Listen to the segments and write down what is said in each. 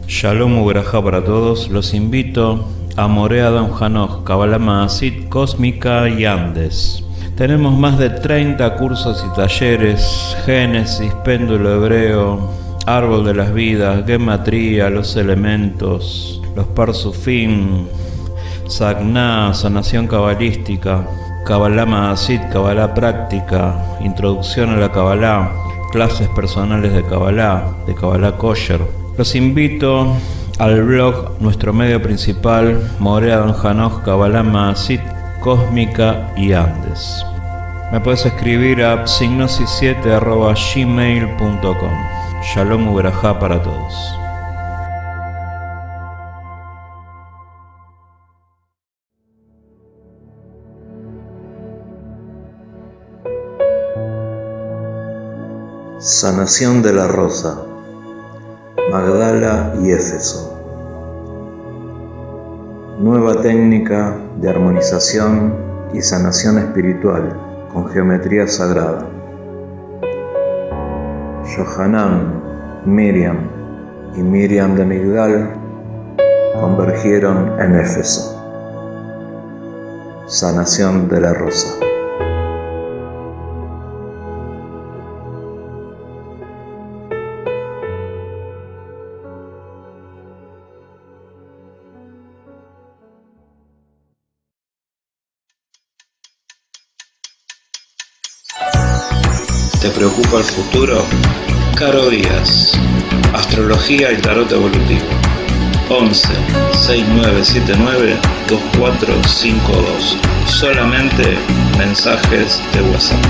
Shalom Uberajá para todos. Los invito a Morea Don Hanoch, Kabbalah Maasit, Cósmica y Andes. Tenemos más de 30 cursos y talleres: Génesis, Péndulo Hebreo, Árbol de las Vidas, Gematría, los elementos, los Parsufim, Sagná, Sanación Cabalística, Kabbalah Maasit, Kabbalah Práctica, Introducción a la Kabbalah, clases personales de Kabbalah Kosher. Los invito al blog, nuestro medio principal, Morea Don Hanoch, Kabbalah Maasit, Cósmica y Andes. Me puedes escribir a signosis7@gmail.com. Shalom Uberajá para todos. Sanación de la rosa, Magdala y Éfeso. Nueva técnica de armonización y sanación espiritual con geometría sagrada. Yohanan, Miriam y Miriam de Migdal convergieron en Éfeso. Sanación de la rosa. ¿Te preocupa el futuro? Caro Díaz, Astrología y Tarot Evolutivo. 11 6979 2452. Solamente mensajes de WhatsApp.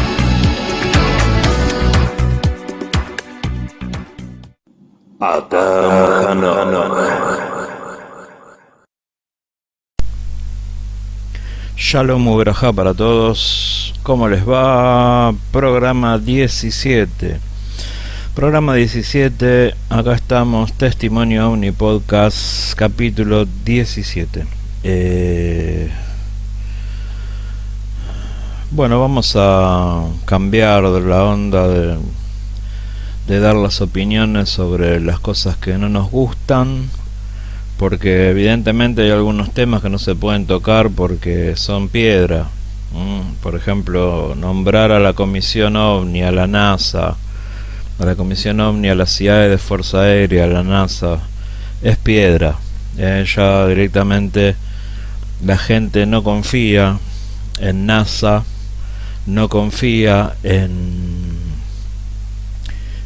Shalom Uberajá para todos. ¿Cómo les va? Programa 17. Programa 17. Acá estamos. Testimonio Omni Podcast. Capítulo 17. Bueno, vamos a cambiar de la onda de dar las opiniones sobre las cosas que no nos gustan, porque evidentemente hay algunos temas que no se pueden tocar porque son piedra. Por ejemplo, nombrar a la Comisión OVNI, a la NASA, a la Comisión OVNI, a la CIA de Fuerza Aérea, a la NASA, es piedra. Ya directamente la gente no confía en NASA, no confía en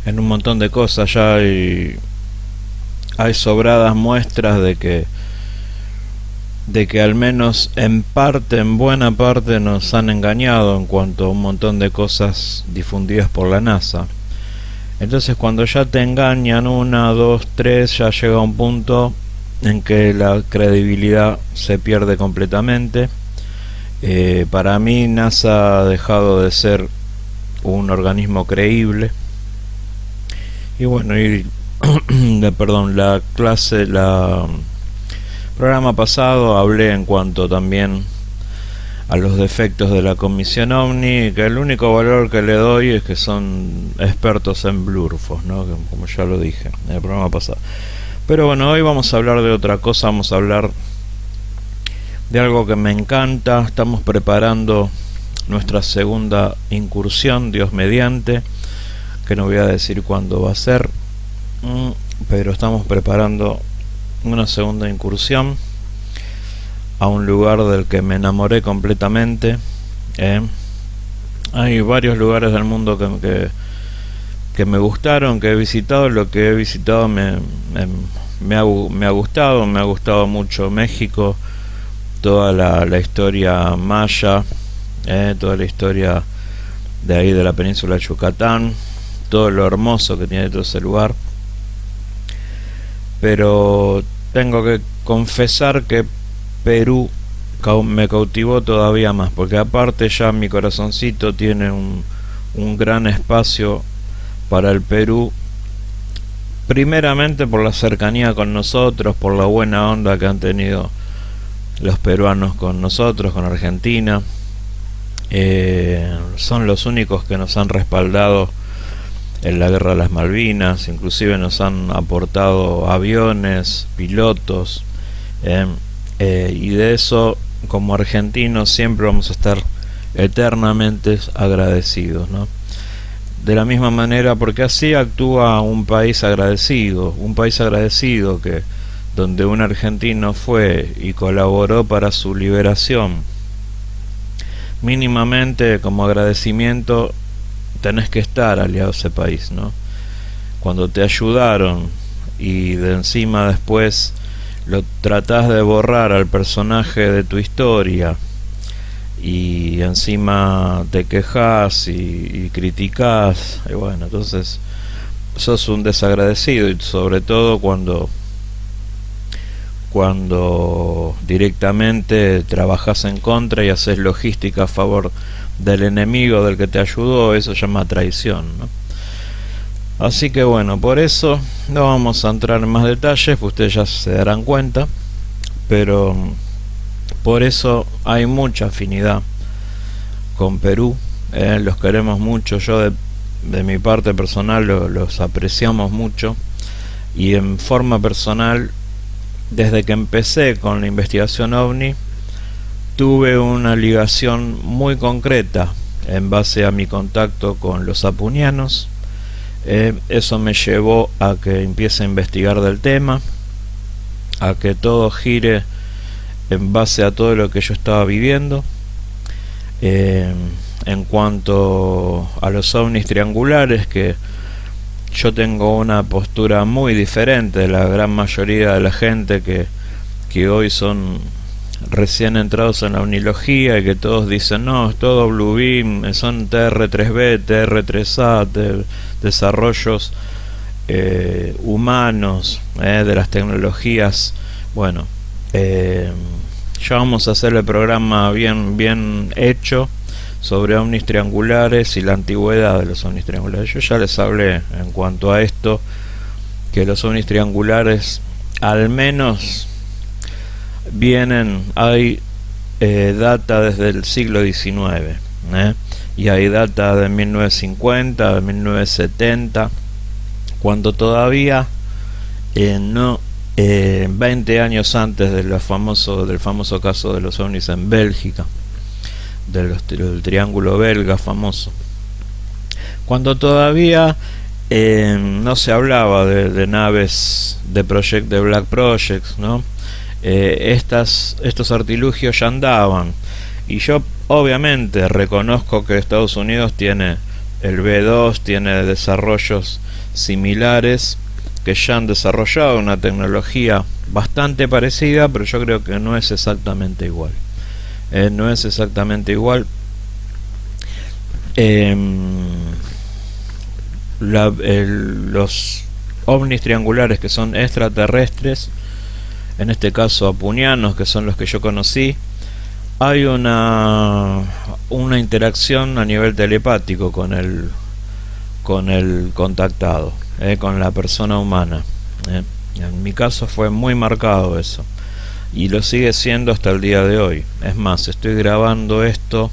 un montón de cosas. Ya hay sobradas muestras de que al menos en buena parte nos han engañado en cuanto a un montón de cosas difundidas por la NASA. Entonces, cuando ya te engañan una, dos, tres, ya llega un punto en que la credibilidad se pierde completamente. Para mí NASA ha dejado de ser un organismo creíble. Y bueno, programa pasado hablé en cuanto también a los defectos de la Comisión OVNI, que el único valor que le doy es que son expertos en blurfos, ¿no? Como ya lo dije en el programa pasado. Pero bueno, hoy vamos a hablar de otra cosa. Vamos a hablar de algo que me encanta. Estamos preparando nuestra segunda incursión, Dios mediante, que no voy a decir cuándo va a ser, pero estamos preparando una segunda incursión a un lugar del que me enamoré completamente, Hay varios lugares del mundo que me gustaron, que he visitado. Lo que he visitado me ha gustado mucho México, toda la historia maya, toda la historia de ahí de la península de Yucatán, todo lo hermoso que tiene todo ese lugar. Pero tengo que confesar que Perú me cautivó todavía más, porque aparte ya mi corazoncito tiene un gran espacio para el Perú, primeramente por la cercanía con nosotros, por la buena onda que han tenido los peruanos con nosotros, con Argentina. Son los únicos que nos han respaldado en la guerra de las Malvinas, inclusive nos han aportado aviones, pilotos, y de eso como argentinos siempre vamos a estar eternamente agradecidos, ¿no? De la misma manera, porque así actúa un país agradecido que donde un argentino fue y colaboró para su liberación. Mínimamente como agradecimiento tenés que estar aliado a ese país, ¿no? Cuando te ayudaron y de encima después lo tratás de borrar al personaje de tu historia y encima te quejas y criticás, y bueno, entonces sos un desagradecido, y sobre todo cuando directamente trabajas en contra y haces logística a favor del enemigo del que te ayudó. Eso se llama traición, ¿no? Así que bueno, por eso no vamos a entrar en más detalles, pues ustedes ya se darán cuenta, pero por eso hay mucha afinidad con Perú. Los queremos mucho. Yo de mi parte personal los apreciamos mucho, y en forma personal, desde que empecé con la investigación OVNI, tuve una ligación muy concreta en base a mi contacto con los apunianos. Eso me llevó a que empiece a investigar del tema, a que todo gire en base a todo lo que yo estaba viviendo. En cuanto a los ovnis triangulares, que yo tengo una postura muy diferente de la gran mayoría de la gente que hoy son recién entrados en la ovnilogía, y que todos dicen no, es todo Blue Beam, son TR3B, TR3A, desarrollos humanos de las tecnologías. Bueno, ya vamos a hacer el programa bien hecho sobre ovnis triangulares y la antigüedad de los ovnis triangulares. Yo ya les hablé en cuanto a esto, que los ovnis triangulares al menos hay data desde el siglo XIX, y hay data de 1950, de 1970, cuando todavía 20 años antes del famoso caso de los ovnis en Bélgica, del triángulo belga famoso, cuando todavía no se hablaba de naves de Black Projects, ¿no? Estos artilugios ya andaban, y yo obviamente reconozco que Estados Unidos tiene el B2, tiene desarrollos similares que ya han desarrollado una tecnología bastante parecida, pero yo creo que no es exactamente igual. No es exactamente igual. Los ovnis triangulares que son extraterrestres, en este caso apunianos, que son los que yo conocí, hay una interacción a nivel telepático con el contactado, con la persona humana. En mi caso fue muy marcado eso, y lo sigue siendo hasta el día de hoy. Es más, estoy grabando esto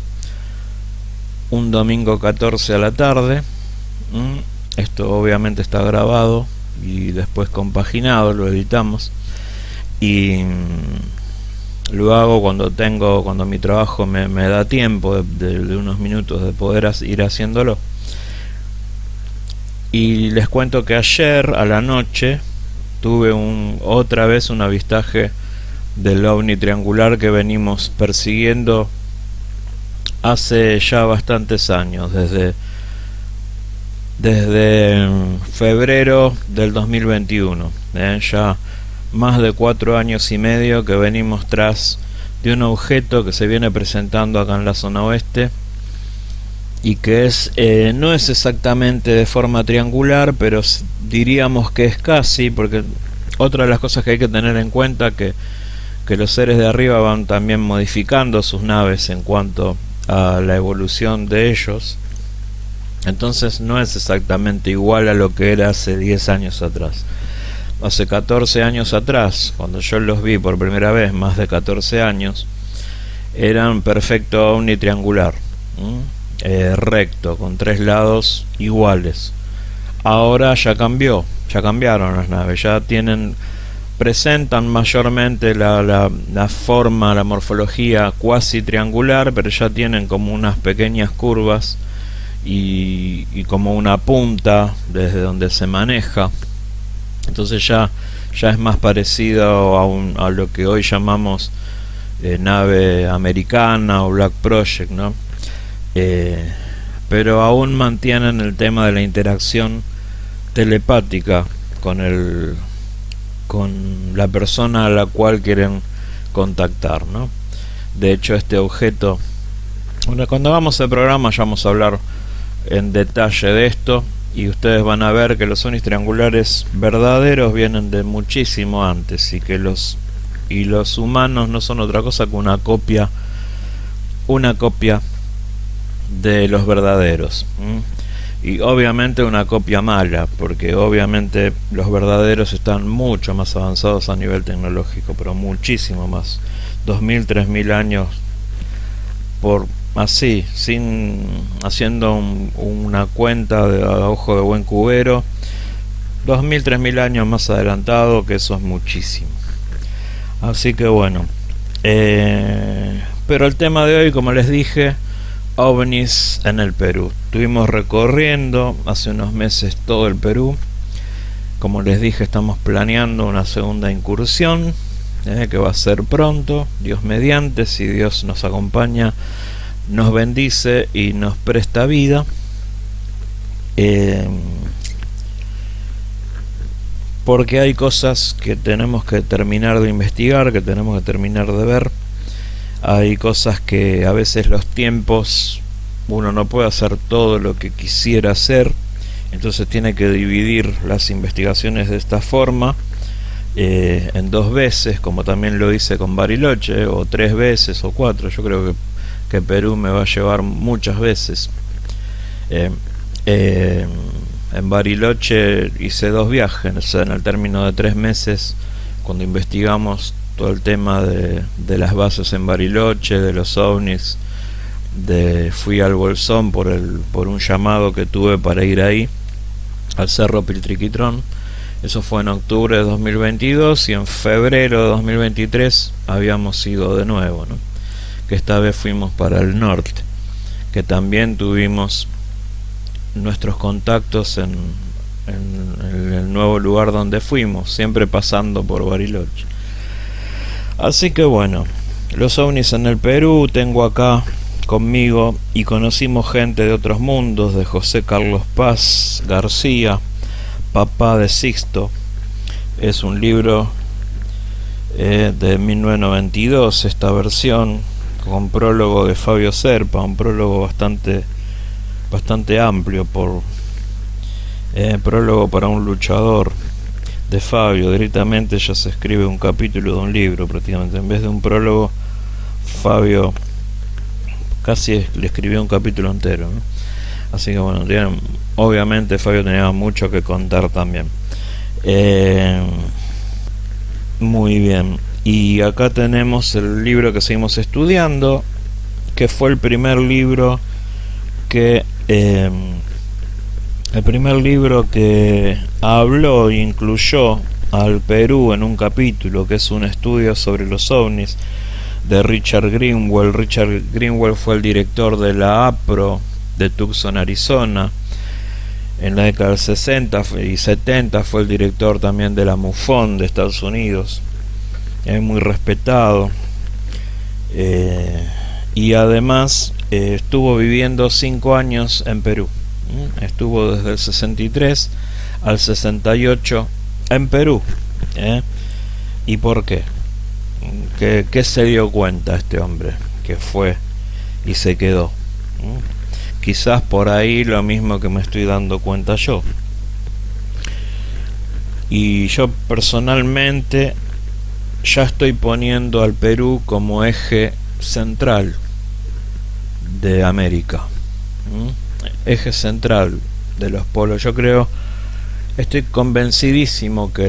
un domingo 14 a la tarde. Esto obviamente está grabado y después compaginado, lo editamos, y lo hago cuando mi trabajo me da tiempo de unos minutos de poder ir haciéndolo. Y les cuento que ayer a la noche tuve otra vez un avistaje del ovni triangular que venimos persiguiendo hace ya bastantes años, desde febrero del 2021, ya más de 4 años y medio que venimos tras de un objeto que se viene presentando acá en la zona oeste y que no es exactamente de forma triangular, pero diríamos que es casi, porque otra de las cosas que hay que tener en cuenta que los seres de arriba van también modificando sus naves en cuanto a la evolución de ellos. Entonces no es exactamente igual a lo que era hace 10 años atrás. Hace 14 años atrás, cuando yo los vi por primera vez, más de 14 años, eran perfecto omnitriangular, recto, con 3 lados iguales. Ahora ya cambiaron las naves, presentan mayormente la forma, la morfología cuasi triangular, pero ya tienen como unas pequeñas curvas y como una punta desde donde se maneja. Entonces ya es más parecido a lo que hoy llamamos nave americana o Black Project, ¿no? Pero aún mantienen el tema de la interacción telepática con la persona a la cual quieren contactar, ¿no? De hecho, este objeto, cuando hagamos el programa ya vamos a hablar en detalle de esto, y ustedes van a ver que los ovnis triangulares verdaderos vienen de muchísimo antes, y que los humanos no son otra cosa que una copia de los verdaderos, y obviamente una copia mala, porque obviamente los verdaderos están mucho más avanzados a nivel tecnológico, pero muchísimo más, 2000, 3000 años haciendo una cuenta a ojo de buen cubero, 2000, 3000 años más adelantado, que eso es muchísimo. Así que bueno, pero el tema de hoy, como les dije, ovnis en el Perú. Estuvimos recorriendo hace unos meses todo el Perú. Como les dije, estamos planeando una segunda incursión, que va a ser pronto, Dios mediante, si Dios nos acompaña, nos bendice y nos presta vida. Porque hay cosas que tenemos que terminar de investigar, que tenemos que terminar de ver. Hay cosas que a veces los tiempos, uno no puede hacer todo lo que quisiera hacer, entonces tiene que dividir las investigaciones de esta forma, en 2 veces, como también lo hice con Bariloche, o 3 veces o 4. Yo creo que Perú me va a llevar muchas veces. En Bariloche hice 2 viajes, o sea, en el término de 3 meses, cuando investigamos todo el tema de las bases en Bariloche, de los ovnis, fui al Bolsón por un llamado que tuve para ir ahí, al Cerro Piltriquitrón. Eso fue en octubre de 2022, y en febrero de 2023 habíamos ido de nuevo, ¿no? Que esta vez fuimos para el norte, que también tuvimos nuestros contactos en el nuevo lugar donde fuimos, siempre pasando por Bariloche. Así que bueno, los ovnis en el Perú, tengo acá conmigo, y conocimos gente de otros mundos, de José Carlos Paz García, Papá de Sixto. Es un libro de 1992, esta versión, con prólogo de Fabio Serpa, un prólogo bastante amplio, prólogo para un luchador de Fabio. Directamente ya se escribe un capítulo de un libro prácticamente, en vez de un prólogo Fabio casi le escribió un capítulo entero, ¿no? Así que bueno, obviamente Fabio tenía mucho que contar también. Muy bien, y acá tenemos el libro que seguimos estudiando, que fue el primer libro que habló e incluyó al Perú en un capítulo, que es un estudio sobre los ovnis de Richard Greenwell. Richard Greenwell fue el director de la APRO de Tucson, Arizona. En la década del 60 y 70 fue el director también de la MUFON de Estados Unidos. Es muy respetado. Y además estuvo viviendo 5 años en Perú. Estuvo desde el 63 al 68 en Perú. ¿Y por qué? ¿Qué se dio cuenta este hombre? Que fue y se quedó. Quizás por ahí lo mismo que me estoy dando cuenta yo. Y yo personalmente ya estoy poniendo al Perú como eje central de América, eje central de los polos. Yo creo, estoy convencidísimo que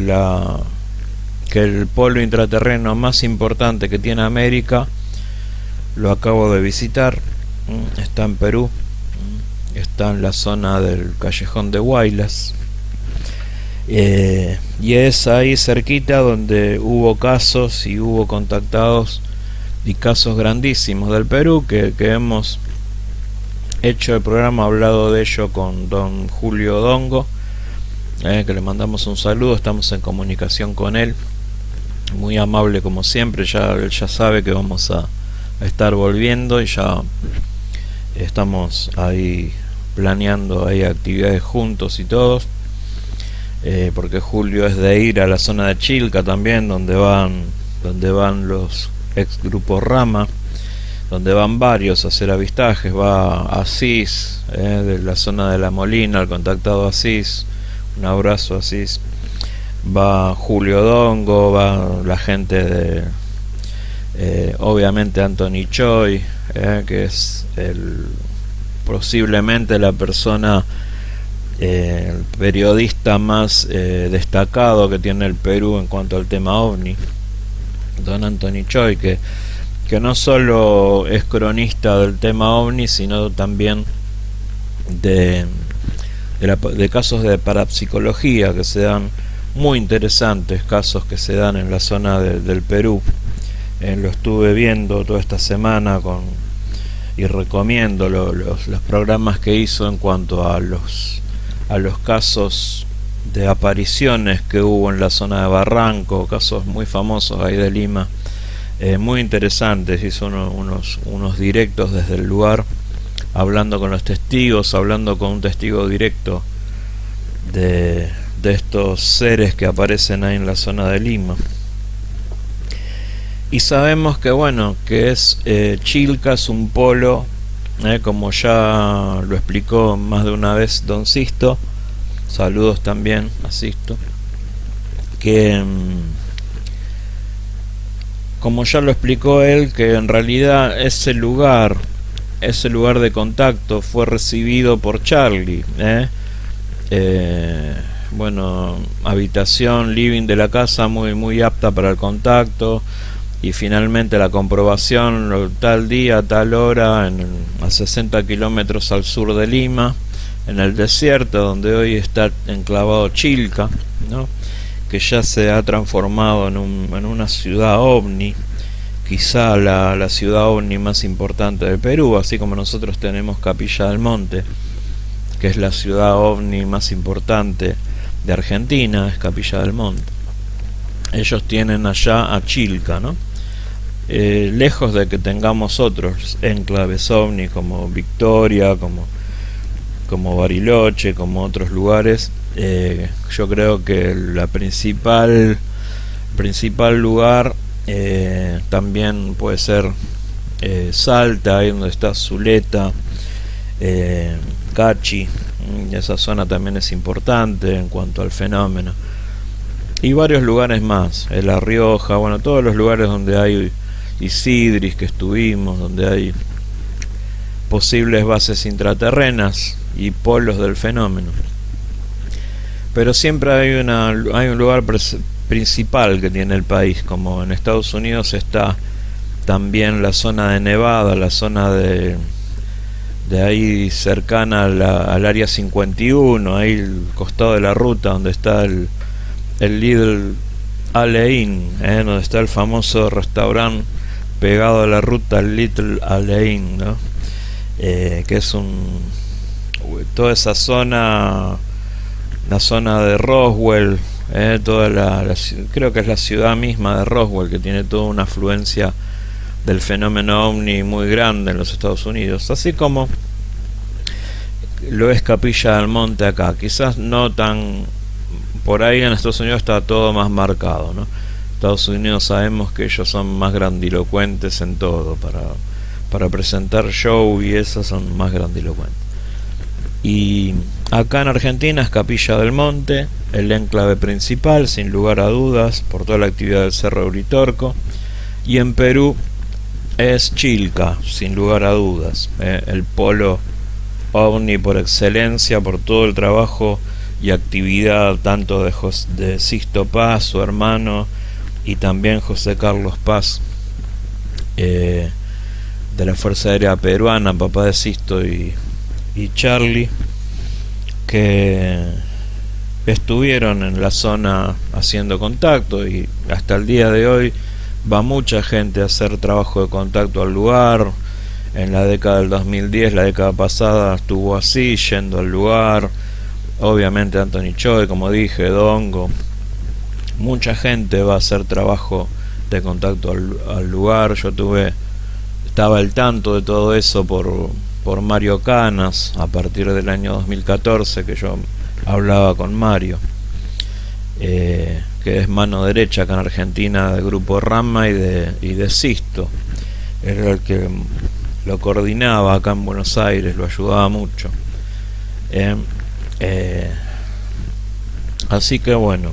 el polo intraterreno más importante que tiene América lo acabo de visitar. Está en Perú, está en la zona del Callejón de Huaylas, y es ahí cerquita donde hubo casos y hubo contactados y casos grandísimos del Perú que hemos hecho el programa, hablado de ello con don Julio Dongo, que le mandamos un saludo. Estamos en comunicación con él, muy amable como siempre. Él ya sabe que vamos a estar volviendo y ya estamos ahí planeando ahí actividades juntos y todos, porque Julio es de ir a la zona de Chilca también, donde van los ex grupos Rama, donde van varios a hacer avistajes. Va Asís, de la zona de La Molina, el contactado Asís, un abrazo Asís. Va Julio Dongo, va la gente de obviamente Anthony Choi, que es posiblemente la persona, el periodista más destacado que tiene el Perú en cuanto al tema OVNI, don Anthony Choi, que no solo es cronista del tema OVNI, sino también de casos de parapsicología que se dan, muy interesantes casos que se dan en la zona del Perú. Lo estuve viendo toda esta semana y recomiendo los programas que hizo en cuanto a los casos de apariciones que hubo en la zona de Barranco, casos muy famosos ahí de Lima, muy interesantes. Hizo unos directos desde el lugar, hablando con los testigos, hablando con un testigo directo de estos seres que aparecen ahí en la zona de Lima. Y sabemos que es Chilca es un polo, como ya lo explicó más de una vez don Sisto. Saludos también a Sisto, que como ya lo explicó él, que en realidad ese lugar de contacto fue recibido por Charlie, habitación, living de la casa muy muy apta para el contacto. Y finalmente la comprobación, tal día, tal hora, a 60 kilómetros al sur de Lima, en el desierto donde hoy está enclavado Chilca, ¿no? Que ya se ha transformado en una ciudad ovni, quizá la ciudad ovni más importante del Perú, así como nosotros tenemos Capilla del Monte, que es la ciudad ovni más importante de Argentina, es Capilla del Monte. Ellos tienen allá a Chilca, ¿no? Lejos de que tengamos otros enclaves ovni como Victoria, como Bariloche, como otros lugares, yo creo que el principal lugar también puede ser Salta, ahí donde está Zuleta, Cachi. Esa zona también es importante en cuanto al fenómeno, y varios lugares más, La Rioja, todos los lugares donde hay Isidris, que estuvimos, donde hay posibles bases intraterrenas y polos del fenómeno. Pero siempre hay un lugar principal que tiene el país, como en Estados Unidos está también la zona de Nevada, la zona de ahí cercana al área 51, ahí el costado de la ruta donde está el Little Alein, donde está el famoso restaurante pegado a la ruta, Little Alein, ¿no? Que es toda esa zona, la zona de Roswell, toda creo que es la ciudad misma de Roswell, que tiene toda una afluencia del fenómeno ovni muy grande en los Estados Unidos, así como lo es Capilla del Monte acá. Quizás no tan, por ahí en Estados Unidos está todo más marcado, ¿no? Estados Unidos sabemos que ellos son más grandilocuentes en todo, para presentar show y eso son más grandilocuentes. Y acá en Argentina es Capilla del Monte, el enclave principal, sin lugar a dudas, por toda la actividad del Cerro de Uritorco. Y en Perú es Chilca, sin lugar a dudas, el polo ovni por excelencia, por todo el trabajo y actividad tanto de Sixto Paz, su hermano, y también José Carlos Paz, de la Fuerza Aérea Peruana, papá de Sixto y Charlie, que estuvieron en la zona haciendo contacto, y hasta el día de hoy va mucha gente a hacer trabajo de contacto al lugar. En la década del 2010, la década pasada, estuvo así, yendo al lugar. Obviamente Anthony Choi, como dije, Dongo. Mucha gente va a hacer trabajo de contacto al lugar. Estaba al tanto de todo eso por Mario Canas, a partir del año 2014, que yo hablaba con Mario, que es mano derecha acá en Argentina del grupo Rama y de Sixto. Era el que lo coordinaba acá en Buenos Aires, lo ayudaba mucho. Así que bueno,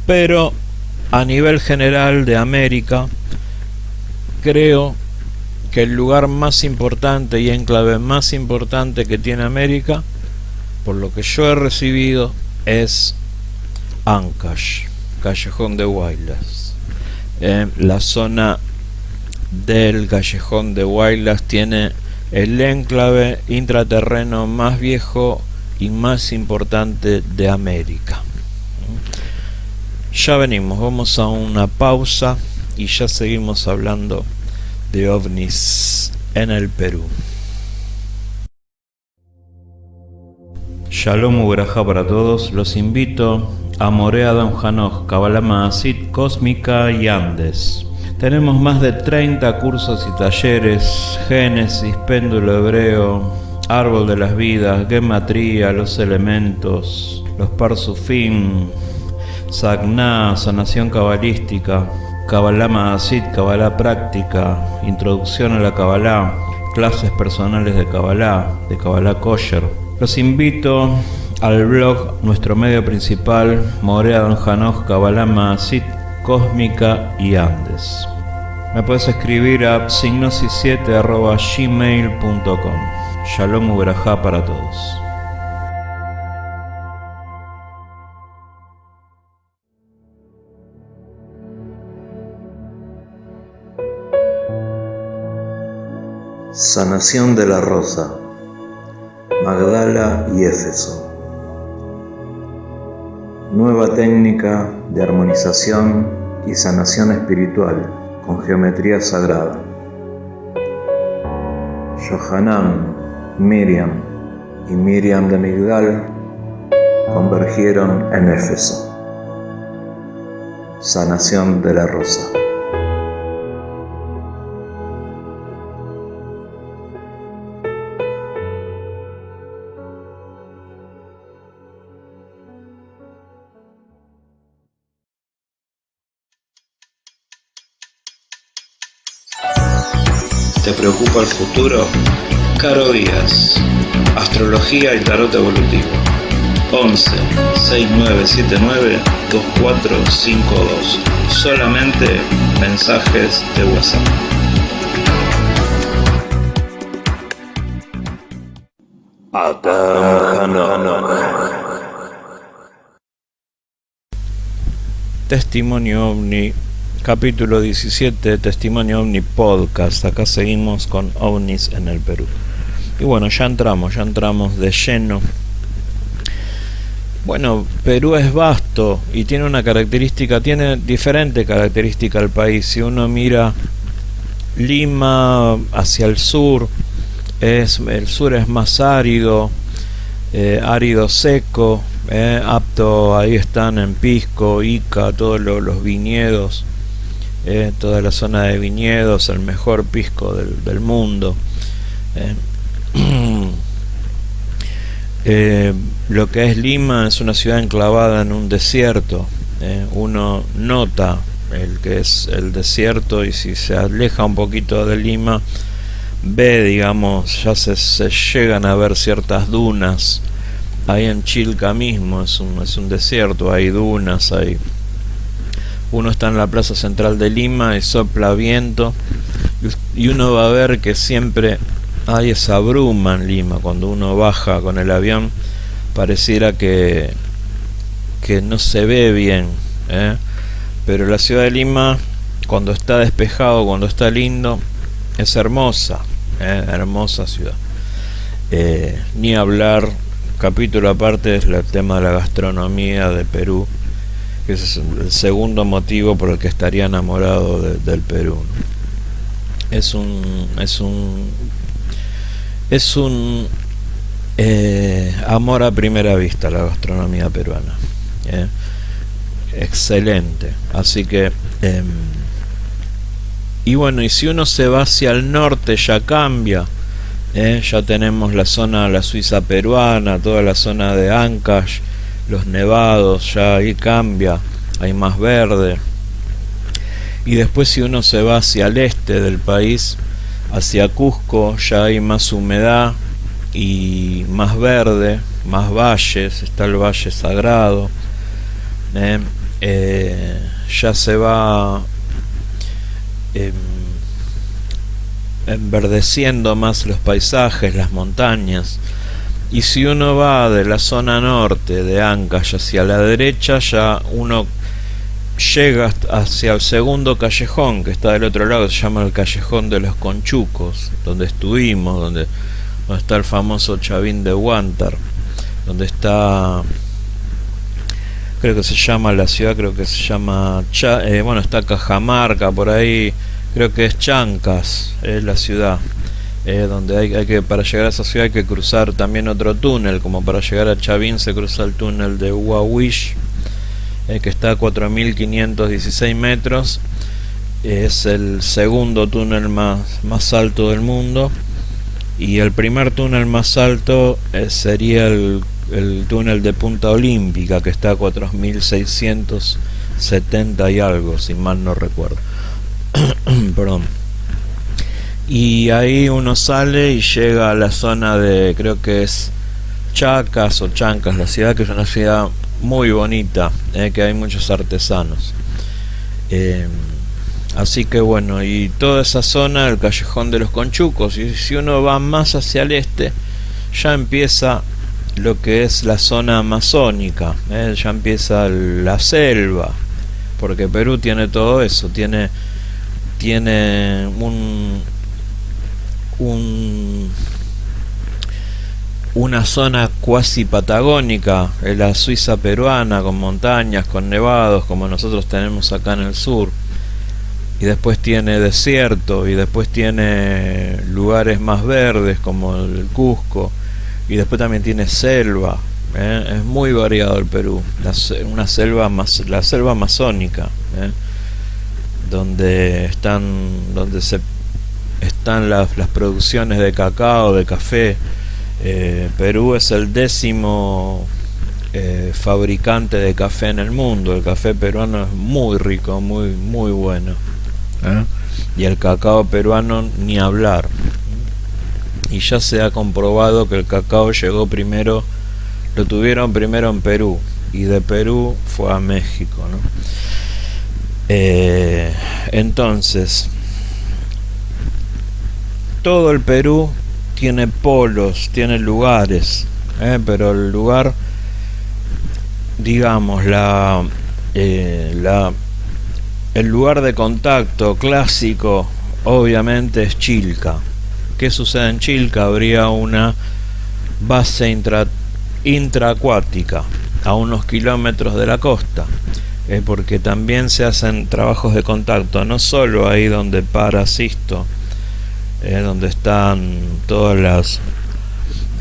pero a nivel general de América, creo que el lugar más importante y enclave más importante que tiene América, por lo que yo he recibido, es Ancash, Callejón de Huaylas. La zona del Callejón de Huaylas tiene el enclave intraterreno más viejo y más importante de América. Ya venimos, vamos a una pausa y ya seguimos hablando de ovnis en el Perú. Shalom Uberajá para todos, los invito a Morea Don Hanoch, Kabbalah Maasit, Cósmica y Andes. Tenemos más de 30 cursos y talleres: Génesis, Péndulo Hebreo, Árbol de las Vidas, Gematría, los elementos, los Parsufim, Sagná, sanación cabalística, Kabbalah Maasit, Kabbalah práctica, introducción a la Kabbalah, clases personales de Kabbalah Kosher. Los invito al blog, nuestro medio principal, Morea Don Hanoch, Kabbalah Maasit, Cósmica y Andes. Me puedes escribir a signosis7@gmail.com. Shalom Uberajá para todos. Sanación de la Rosa, Magdala y Éfeso. Nueva técnica de armonización y sanación espiritual con geometría sagrada. Yohanan, Miriam y Miriam de Migdal convergieron en Éfeso. Sanación de la Rosa. ¿Te preocupa el futuro? Caro Díaz, Astrología y Tarot Evolutivo. 11 6979 2452. Solamente mensajes de WhatsApp. Testimonio OVNI, capítulo 17, Testimonio OVNI Podcast. Acá seguimos con ovnis en el Perú. Y bueno, ya entramos de lleno. Bueno, Perú es vasto y tiene diferente característica el país. Si uno mira Lima hacia el sur, el sur es más árido, árido seco, apto. Ahí están en Pisco, Ica, todos los viñedos toda la zona de viñedos, el mejor pisco del mundo. Lo que es Lima es una ciudad enclavada en un desierto. Uno nota el que es el desierto, y si se aleja un poquito de Lima ve, digamos, ya se llegan a ver ciertas dunas. Ahí en Chilca mismo es un desierto, hay dunas, uno está en la plaza central de Lima y sopla viento, y uno va a ver que siempre hay esa bruma en Lima. Cuando uno baja con el avión pareciera que no se ve bien, pero la ciudad de Lima, cuando está despejado, cuando está lindo, es hermosa, hermosa ciudad. Ni hablar, capítulo aparte, es el tema de la gastronomía de Perú, que ese es el segundo motivo por el que estaría enamorado del Perú, ¿no? Es un amor a primera vista la gastronomía peruana, excelente. Así que y bueno, y si uno se va hacia el norte ya cambia. Ya tenemos la Suiza peruana, toda la zona de Ancash, los nevados, ya ahí cambia, hay más verde. Y después si uno se va hacia el este del país, hacia Cusco, ya hay más humedad y más verde, más valles, está el Valle Sagrado. Ya se va enverdeciendo más los paisajes, las montañas. Y si uno va de la zona norte de Ancash hacia la derecha, ya uno llega hacia el segundo callejón que está del otro lado, que se llama el Callejón de los Conchucos, donde estuvimos, donde está el famoso Chavín de Huántar, donde está, creo que se llama la ciudad, creo que se llama bueno, está Cajamarca por ahí, creo que es Chancas, es la ciudad, donde hay que, para llegar a esa ciudad hay que cruzar también otro túnel, como para llegar a Chavín se cruza el túnel de Huahuish, que está a 4.516 metros, es el segundo túnel más alto del mundo, y el primer túnel más alto sería el túnel de Punta Olímpica, que está a 4.670 y algo, si mal no recuerdo. Perdón. Y ahí uno sale y llega a la zona de, creo que es Chacas o Chancas, la ciudad, que es una ciudad muy bonita, que hay muchos artesanos. Así que bueno, y toda esa zona, el Callejón de los Conchucos, y si uno va más hacia el este, ya empieza lo que es la zona amazónica, ya empieza la selva, porque Perú tiene todo eso, tiene una zona cuasi patagónica, la Suiza peruana, con montañas, con nevados, como nosotros tenemos acá en el sur, y después tiene desierto, y después tiene lugares más verdes como el Cusco, y después también tiene selva. Es muy variado el Perú, la selva amazónica, donde están las producciones de cacao, de café. Perú es el 10º fabricante de café en el mundo. El café peruano es muy rico, muy bueno, y el cacao peruano ni hablar. Y ya se ha comprobado que el cacao llegó primero, lo tuvieron primero en Perú, y de Perú fue a México, ¿no? Entonces, todo el Perú tiene polos, tiene lugares, pero el lugar, digamos, el lugar de contacto clásico obviamente es Chilca. ¿Qué sucede en Chilca? Habría una base intraacuática a unos kilómetros de la costa, porque también se hacen trabajos de contacto, no solo ahí donde para Sisto, donde están todas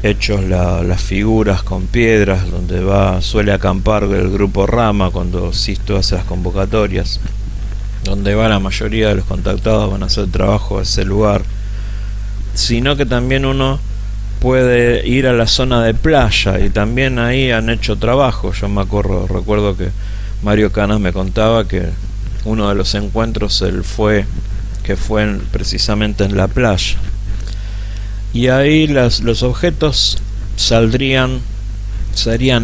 las figuras con piedras, donde suele acampar el grupo Rama cuando Sisto hace las convocatorias, donde va la mayoría de los contactados, van a hacer trabajo a ese lugar, sino que también uno puede ir a la zona de playa y también ahí han hecho trabajo. Yo recuerdo que Mario Canas me contaba que uno de los encuentros fue precisamente en la playa, y ahí los objetos serían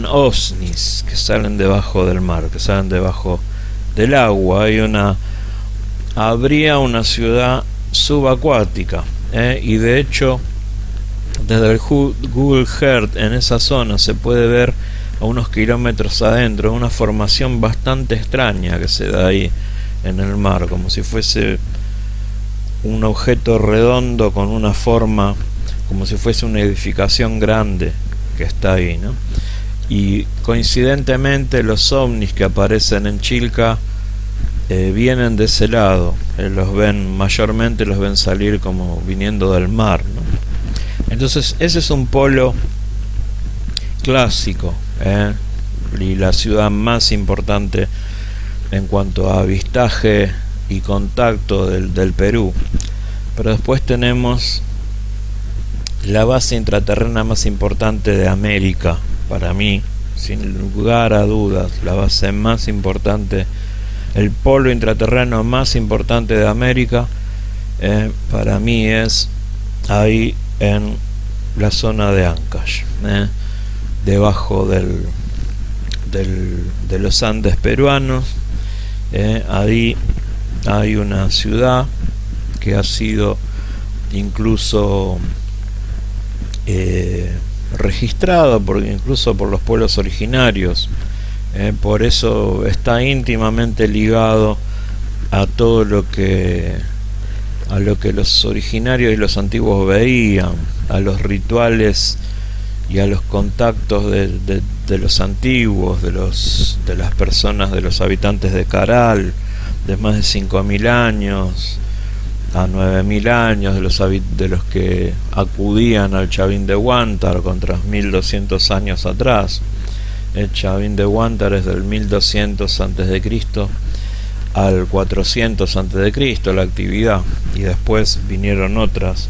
OVNIs, que salen debajo del mar, que salen debajo del agua. Habría una ciudad subacuática, y de hecho desde el Google Earth en esa zona se puede ver a unos kilómetros adentro una formación bastante extraña que se da ahí en el mar, como si fuese un objeto redondo con una forma, como si fuese una edificación grande que está ahí, ¿no? Y coincidentemente los ovnis que aparecen en Chilca vienen de ese lado. Mayormente los ven salir como viniendo del mar, ¿no? Entonces ese es un polo clásico, y la ciudad más importante en cuanto a avistaje y contacto del Perú. Pero después tenemos la base intraterrena más importante de América, para mí, sin lugar a dudas, la base más importante, el polo intraterreno más importante de América, para mí es ahí en la zona de Ancash, debajo de los Andes peruanos. Ahí hay una ciudad que ha sido incluso registrada incluso por los pueblos originarios, por eso está íntimamente ligado a todo lo que los originarios y los antiguos veían, a los rituales y a los contactos de los antiguos, de las personas, de los habitantes de Caral, de más de 5.000 años a 9.000 años, de los que acudían al Chavín de Huántar contra 1.200 años atrás. El Chavín de Huántar es del 1.200 a.C. al 400 a.C. la actividad, y después vinieron otras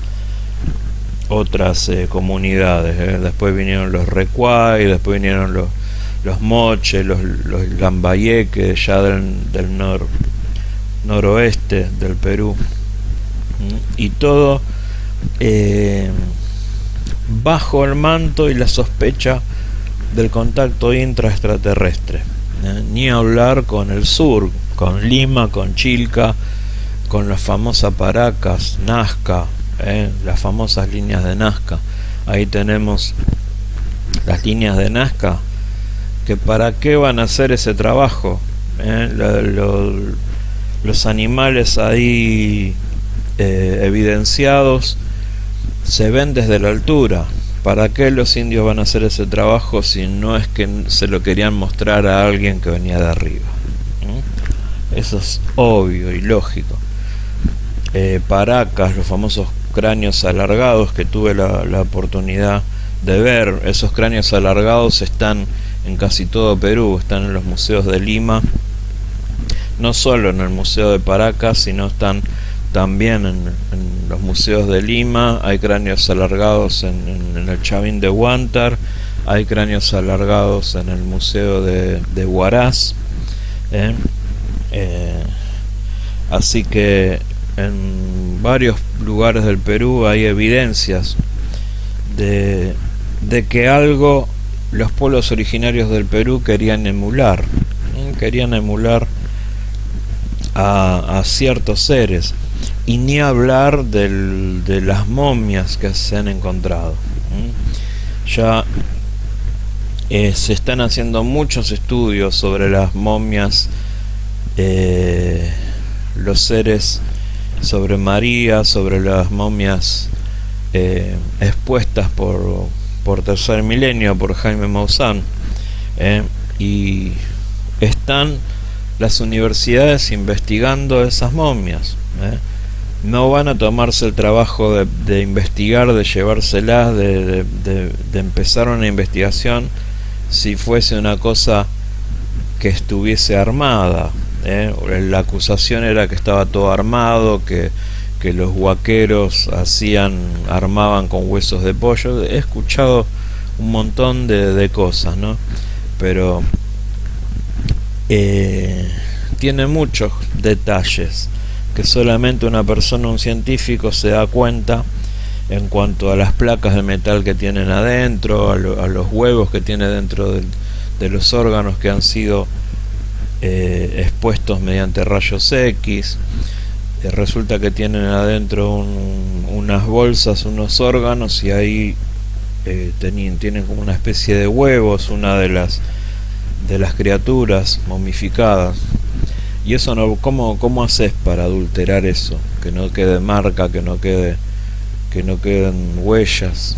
comunidades, después vinieron los Recuay, después vinieron los Moche, los Lambayeque, ya del noroeste del Perú, y todo bajo el manto y la sospecha del contacto intraextraterrestre, ni hablar con el sur, con Lima, con Chilca, con la famosa Paracas, Nazca, las famosas líneas de Nazca. Ahí tenemos las líneas de Nazca, que para qué van a hacer ese trabajo, los animales ahí evidenciados se ven desde la altura. ¿Para qué los indios van a hacer ese trabajo si no es que se lo querían mostrar a alguien que venía de arriba? Eso es obvio y lógico. Paracas, los famosos cráneos alargados que tuve la oportunidad de ver, esos cráneos alargados están en casi todo Perú, están en los museos de Lima, no solo en el museo de Paracas, sino están también en los museos de Lima. Hay cráneos alargados en el Chavín de Huántar, hay cráneos alargados en el museo de Huaraz, así que en varios lugares del Perú hay evidencias de que algo los pueblos originarios del Perú querían emular a ciertos seres, y ni hablar de las momias que se han encontrado. Ya se están haciendo muchos estudios sobre las momias, los seres, sobre María, sobre las momias expuestas por Tercer Milenio, por Jaime Maussan, y están las universidades investigando esas momias. No van a tomarse el trabajo de investigar, de llevárselas, de empezar una investigación si fuese una cosa que estuviese armada. La acusación era que estaba todo armado, que los huaqueros armaban con huesos de pollo. He escuchado un montón de cosas, ¿no? Pero tiene muchos detalles que solamente una persona, un científico, se da cuenta en cuanto a las placas de metal que tienen adentro, a los huevos que tiene dentro de los órganos que han sido expuestos mediante rayos X. Resulta que tienen adentro unas bolsas, unos órganos, y ahí tienen como una especie de huevos, una de las criaturas momificadas. Y eso no, ¿cómo haces para adulterar eso? Que no quede marca, que no queden huellas.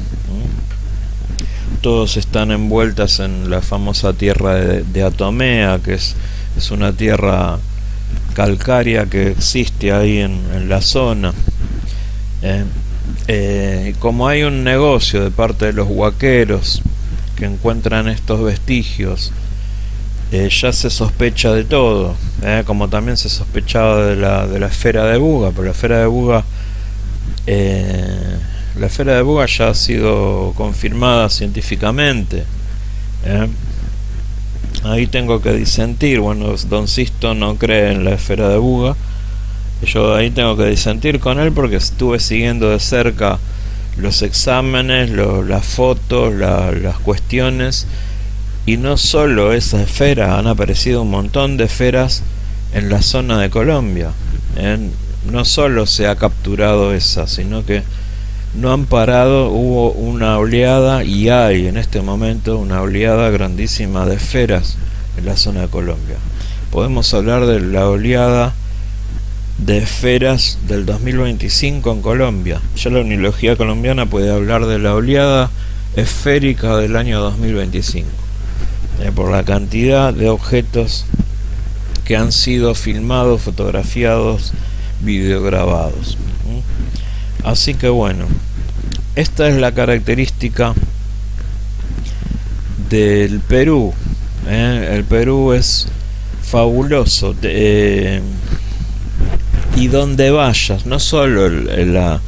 Todos están envueltas en la famosa tierra de Atomea, que es una tierra calcárea que existe ahí en la zona. Como hay un negocio de parte de los huaqueros que encuentran estos vestigios, ya se sospecha de todo, como también se sospechaba de la esfera de Buga, pero la esfera de Buga ya ha sido confirmada científicamente. Ahí tengo que disentir. Bueno, Don Sisto no cree en la esfera de Buga. Yo ahí tengo que disentir con él porque estuve siguiendo de cerca los exámenes, las fotos, las cuestiones. Y no solo esa esfera, han aparecido un montón de esferas en la zona de Colombia. No solo se ha capturado esa, sino que no han parado. Hubo una oleada, y hay en este momento una oleada grandísima de esferas en la zona de Colombia. Podemos hablar de la oleada de esferas del 2025 en Colombia. Ya la Ornitología colombiana puede hablar de la oleada esférica del año 2025. Por la cantidad de objetos que han sido filmados, fotografiados, videograbados. Así que bueno, esta es la característica del Perú. El Perú es fabuloso, y donde vayas, no solo la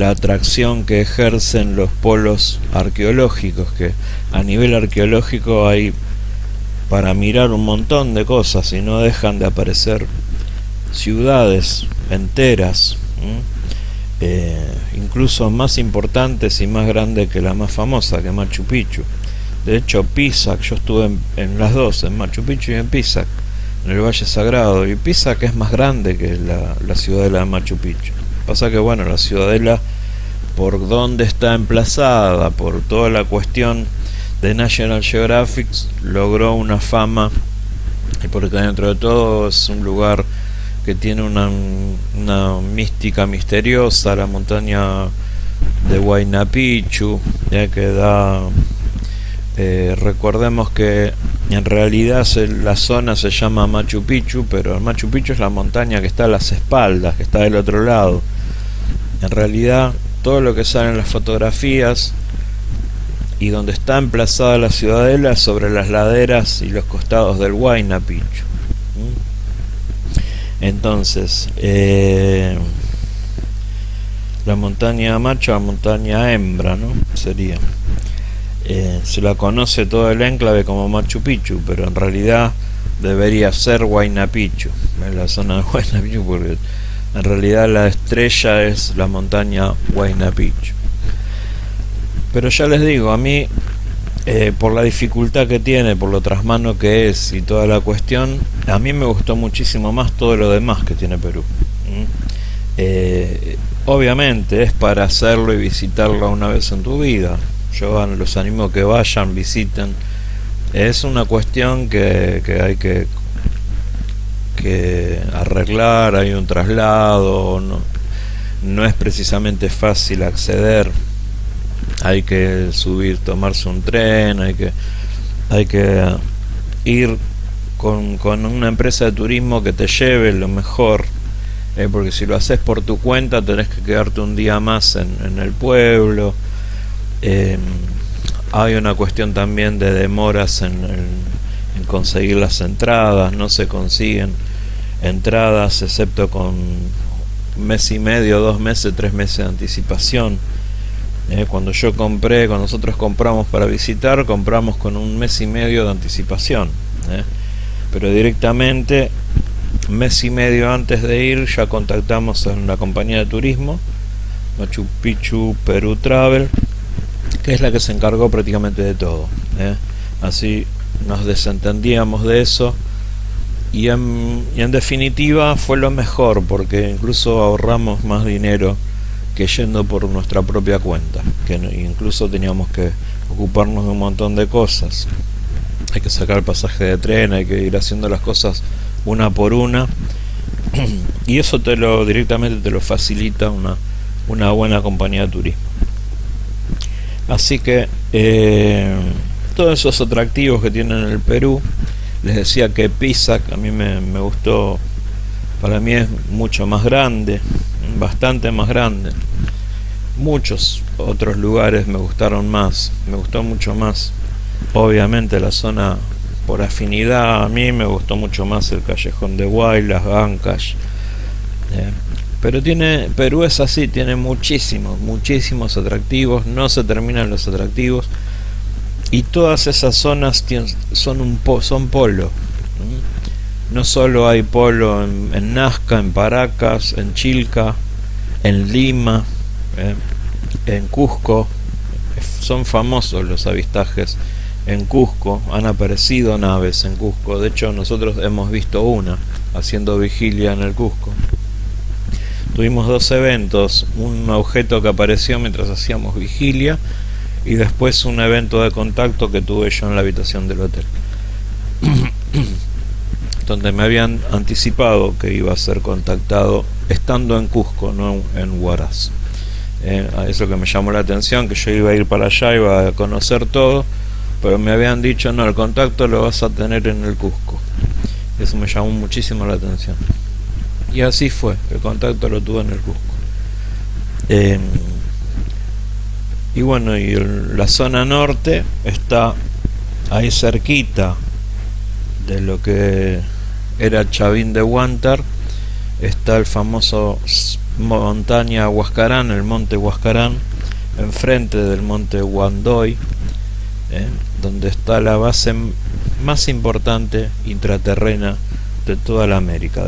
atracción que ejercen los polos arqueológicos, que a nivel arqueológico hay para mirar un montón de cosas y no dejan de aparecer ciudades enteras, incluso más importantes y más grandes que la más famosa, que Machu Picchu. De hecho, Pisac, yo estuve en las dos, en Machu Picchu y en Pisac, en el Valle Sagrado, y Pisac es más grande que la ciudadela de Machu Picchu. Pasa que bueno, la ciudadela, por donde está emplazada, por toda la cuestión de National Geographic, logró una fama, y porque dentro de todo es un lugar que tiene una mística misteriosa, la montaña de Huayna Picchu, que da, recordemos que en realidad la zona se llama Machu Picchu, pero el Machu Picchu es la montaña que está a las espaldas, que está del otro lado. En realidad todo lo que sale en las fotografías y donde está emplazada la ciudadela es sobre las laderas y los costados del Huayna Picchu. Entonces, la montaña macho, la montaña hembra, ¿no? Sería. Se la conoce todo el enclave como Machu Picchu, pero en realidad debería ser Huayna Picchu, en la zona de Huayna Picchu, porque en realidad la estrella es la montaña Huayna Picchu. Pero ya les digo, a mí, por la dificultad que tiene, por lo trasmano que es y toda la cuestión, a mí me gustó muchísimo más todo lo demás que tiene Perú. Obviamente es para hacerlo y visitarlo una vez en tu vida. Yo los animo a que vayan, visiten. Es una cuestión que hay que arreglar, hay un traslado, no es precisamente fácil acceder. Hay que subir, tomarse un tren, hay que ir con una empresa de turismo que te lleve lo mejor, porque si lo haces por tu cuenta tenés que quedarte un día más en el pueblo. Hay una cuestión también de demoras en conseguir las entradas, no se consiguen entradas, excepto con mes y medio, 2 meses, 3 meses de anticipación. Cuando nosotros compramos para visitar, compramos con 1 mes y medio de anticipación. Pero directamente, 1 mes y medio antes de ir, ya contactamos a la compañía de turismo, Machu Picchu Perú Travel, que es la que se encargó prácticamente de todo. Así nos desentendíamos de eso. Y en definitiva fue lo mejor, porque incluso ahorramos más dinero que yendo por nuestra propia cuenta, que incluso teníamos que ocuparnos de un montón de cosas. Hay que sacar el pasaje de tren, hay que ir haciendo las cosas una por una, y eso directamente te lo facilita una buena compañía de turismo. Así que todos esos atractivos que tienen en el Perú. Les decía que Pisac a mí me gustó. Para mí es mucho más grande, bastante más grande. Muchos otros lugares me gustaron más, me gustó mucho más. Obviamente la zona por afinidad, a mí me gustó mucho más el Callejón de Huaylas, Ancash. Pero Perú es así, tiene muchísimos atractivos, no se terminan los atractivos. Y todas esas zonas son polo. No solo hay polo en Nazca, en Paracas, en Chilca, en Lima, en Cusco. Son famosos los avistajes en Cusco. Han aparecido naves en Cusco. De hecho, nosotros hemos visto una haciendo vigilia en el Cusco. Tuvimos 2 eventos. Un objeto que apareció mientras hacíamos vigilia, y después un evento de contacto que tuve yo en la habitación del hotel, donde me habían anticipado que iba a ser contactado estando en Cusco, no en Huaraz. Eso que me llamó la atención, que yo iba a ir para allá, iba a conocer todo, pero me habían dicho, no, el contacto lo vas a tener en el Cusco. Eso me llamó muchísimo la atención. Y así fue, el contacto lo tuve en el Cusco. Y bueno, la zona norte está ahí cerquita de lo que era Chavín de Huántar. Está el famoso montaña Huascarán, el monte Huascarán, enfrente del monte Huandoy, donde está la base más importante intraterrena de toda América.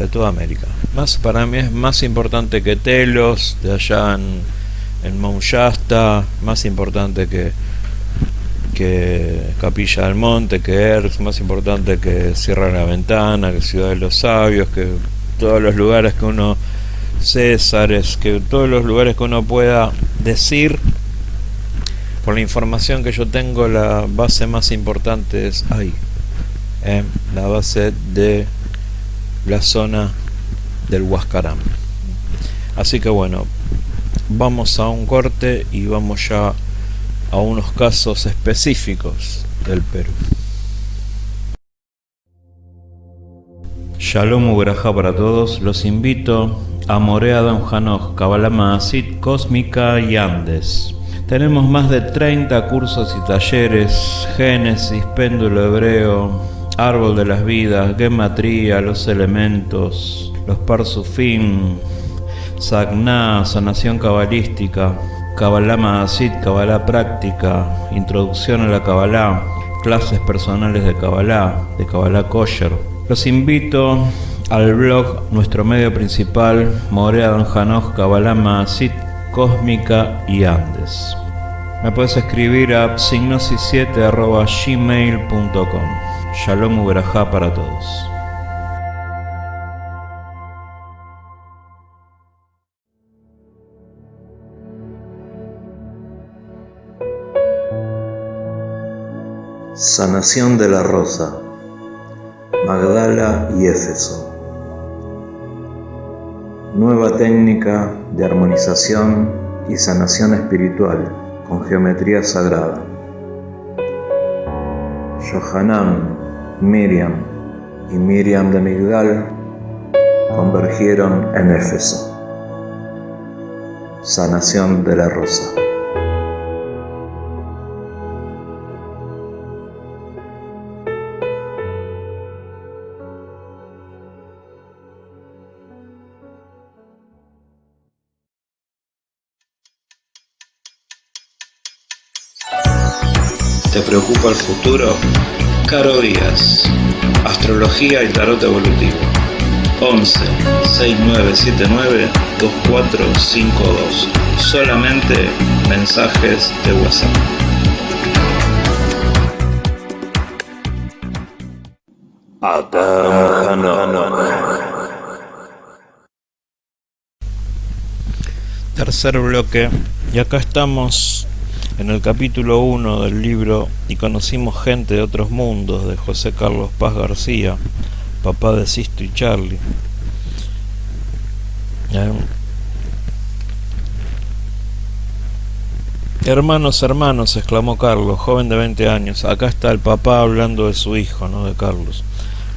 Para mí es más importante que Telos, de allá en Mount Shasta, más importante que Capilla del Monte, que Erx, más importante que Sierra de la Ventana, que Ciudad de los Sabios, que todos los lugares que uno, Césares, que todos los lugares que uno pueda decir. Por la información que yo tengo, la base más importante es ahí, la base de la zona del Huascarán. Así que bueno, vamos a un corte y vamos ya a unos casos específicos del Perú. Shalom Uberajá para todos. Los invito a Morea Don Hanoch, Kabbalah Maasit, Cósmica y Andes. Tenemos más de 30 cursos y talleres: Génesis, péndulo hebreo, árbol de las vidas, gematría, los elementos, los parsufim, Sagná, sanación cabalística, Kabbalah Maasit, Kabbalah práctica, introducción a la Kabbalah, clases personales de Kabbalah Kosher. Los invito al blog, nuestro medio principal, Morea Don Hanoch, Kabbalah Maasit, Cósmica y Andes. Me puedes escribir a psignosis7@gmail.com. Shalom Uberajá para todos. Sanación de la rosa, Magdala y Éfeso. Nueva técnica de armonización y sanación espiritual con geometría sagrada. Yohanan, Miriam y Miriam de Migdal convergieron en Éfeso. Sanación de la rosa. ¿Te preocupa el futuro? Caro Díaz, Astrología y Tarot Evolutivo. 11 6979 2452. Solamente mensajes de WhatsApp. Tercer bloque, y acá estamos en el capítulo 1 del libro Y conocimos gente de otros mundos, de José Carlos Paz García, papá de Sisto y Charlie. Hermanos, hermanos, exclamó Carlos, joven de 20 años. Acá está el papá hablando de su hijo, ¿no? De Carlos,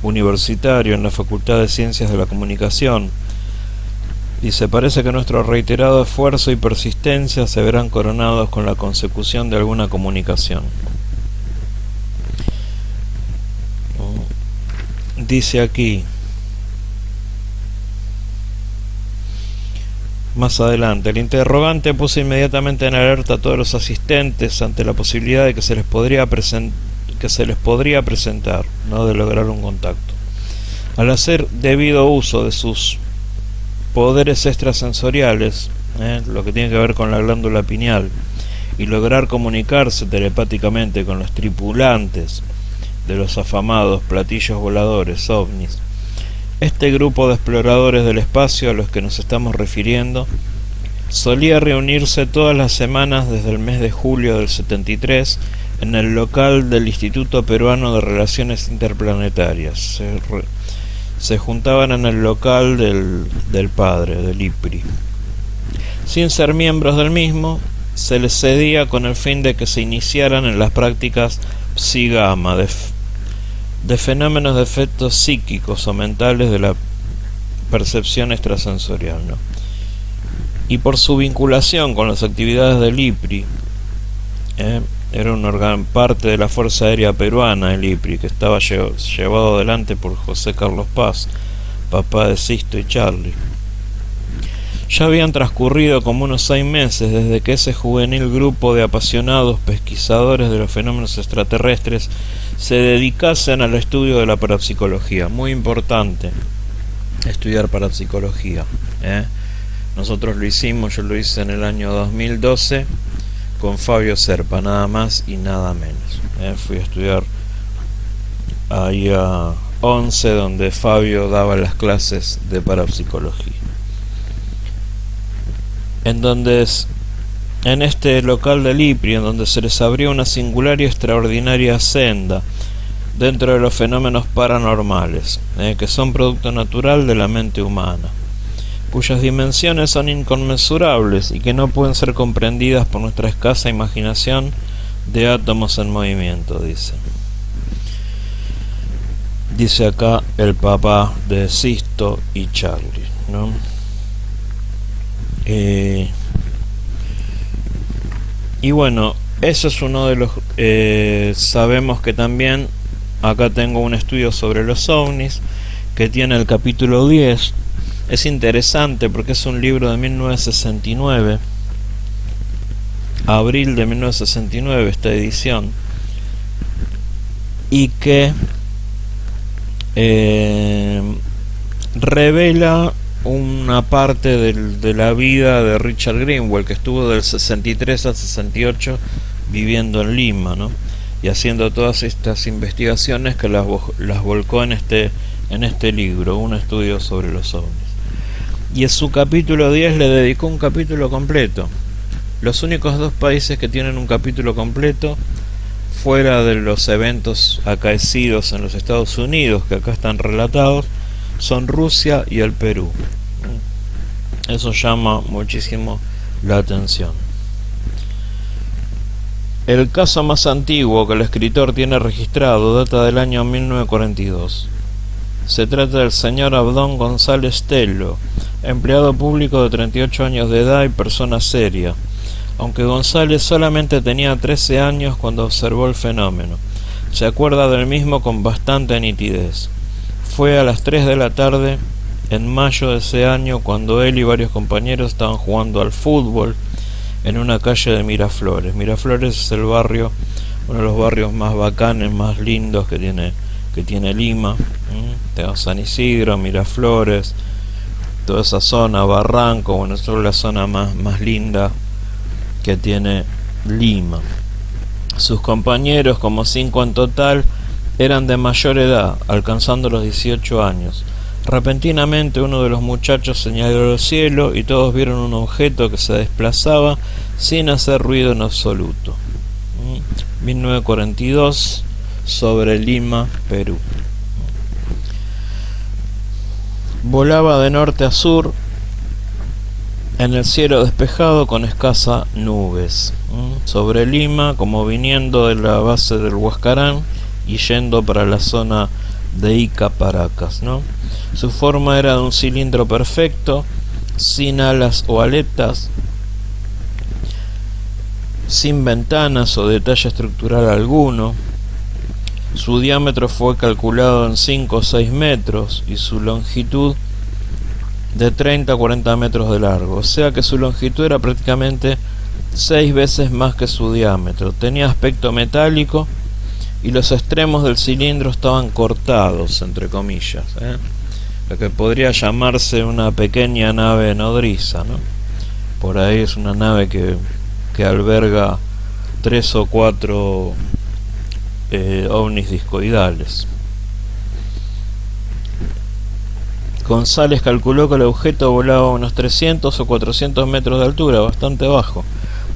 universitario en la Facultad de Ciencias de la Comunicación. Dice, parece que nuestro reiterado esfuerzo y persistencia se verán coronados con la consecución de alguna comunicación. Dice aquí, más adelante, el interrogante puso inmediatamente en alerta a todos los asistentes ante la posibilidad de que se les podría presentar, ¿no? De lograr un contacto. Al hacer debido uso de sus poderes extrasensoriales, lo que tiene que ver con la glándula pineal, y lograr comunicarse telepáticamente con los tripulantes de los afamados platillos voladores ovnis, este grupo de exploradores del espacio a los que nos estamos refiriendo solía reunirse todas las semanas desde el mes de julio del 73 en el local del Instituto Peruano de Relaciones Interplanetarias. Se juntaban en el local del padre, del IPRI. Sin ser miembros del mismo, se les cedía con el fin de que se iniciaran en las prácticas psi-gamma de fenómenos de efectos psíquicos o mentales de la percepción extrasensorial, ¿no? Y por su vinculación con las actividades del IPRI, era parte de la Fuerza Aérea Peruana, el IPRI, que estaba llevado adelante por José Carlos Paz, papá de Sisto y Charlie. Ya habían transcurrido como unos 6 meses desde que ese juvenil grupo de apasionados pesquisadores de los fenómenos extraterrestres se dedicasen al estudio de la parapsicología. Muy importante estudiar parapsicología, Nosotros lo hicimos, yo lo hice en el año 2012 con Fabio Serpa, nada más y nada menos. Fui a estudiar ahí a 11, donde Fabio daba las clases de parapsicología. En este local del IPRI, en donde se les abrió una singular y extraordinaria senda dentro de los fenómenos paranormales, que son producto natural de la mente humana, cuyas dimensiones son inconmensurables y que no pueden ser comprendidas por nuestra escasa imaginación de átomos en movimiento, dice acá el papá de Sisto y Charlie, ¿no? Y bueno, eso es uno de los... sabemos que también acá tengo un estudio sobre los ovnis que tiene el capítulo 10. Es interesante porque es un libro de 1969, abril de 1969, esta edición, y que revela una parte de la vida de Richard Greenwald, que estuvo del 63 al 68 viviendo en Lima, ¿no? Y haciendo todas estas investigaciones que las volcó en este libro, un estudio sobre los ovnis. Y en su capítulo 10 le dedicó un capítulo completo. Los únicos 2 países que tienen un capítulo completo, fuera de los eventos acaecidos en los Estados Unidos, que acá están relatados, son Rusia y el Perú. Eso llama muchísimo la atención. El caso más antiguo que el escritor tiene registrado data del año 1942. Se trata del señor Abdón González Tello, empleado público de 38 años de edad y persona seria, aunque González solamente tenía 13 años cuando observó el fenómeno. Se acuerda del mismo con bastante nitidez. Fue a las 3 de la tarde en mayo de ese año cuando él y varios compañeros estaban jugando al fútbol en una calle de Miraflores. Miraflores es el barrio uno de los barrios más bacanes, más lindos que tiene Lima. Tenemos San Isidro, Miraflores, toda esa zona, Barranco, bueno, eso es la zona más linda que tiene Lima. Sus compañeros, como 5 en total, eran de mayor edad, alcanzando los 18 años. Repentinamente uno de los muchachos señaló al cielo y todos vieron un objeto que se desplazaba sin hacer ruido en absoluto. 1942, sobre Lima, Perú. Volaba de norte a sur en el cielo despejado con escasas nubes. Sobre Lima, como viniendo de la base del Huascarán y yendo para la zona de Ica, Paracas, ¿no? Su forma era de un cilindro perfecto, sin alas o aletas, sin ventanas o detalle estructural alguno. Su diámetro fue calculado en 5 o 6 metros y su longitud de 30 a 40 metros de largo, o sea que su longitud era prácticamente 6 veces más que su diámetro. Tenía aspecto metálico y los extremos del cilindro estaban cortados, entre comillas, lo que podría llamarse una pequeña nave nodriza, ¿no? Por ahí es una nave que alberga 3 o 4 ovnis discoidales. González calculó que el objeto volaba a unos 300 o 400 metros de altura, bastante bajo.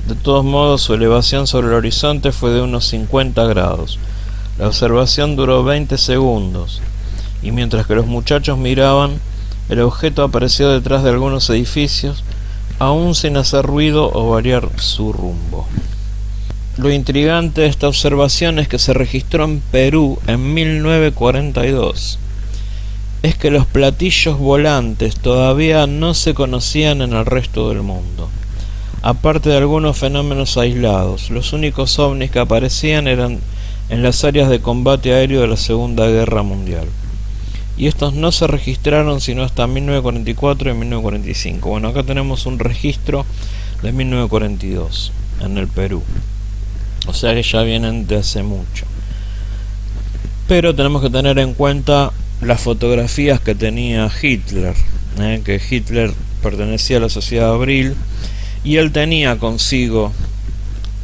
De todos modos, su elevación sobre el horizonte fue de unos 50 grados. La observación duró 20 segundos, y mientras que los muchachos miraban, el objeto apareció detrás de algunos edificios, aún sin hacer ruido o variar su rumbo. Lo intrigante de esta observación es que se registró en Perú en 1942. Es que los platillos volantes todavía no se conocían en el resto del mundo. Aparte de algunos fenómenos aislados, los únicos ovnis que aparecían eran en las áreas de combate aéreo de la Segunda Guerra Mundial. Y estos no se registraron sino hasta 1944 y 1945. Bueno, acá tenemos un registro de 1942 en el Perú. O sea que ya vienen de hace mucho. Pero tenemos que tener en cuenta las fotografías que tenía Hitler, que Hitler pertenecía a la Sociedad Abril y él tenía consigo,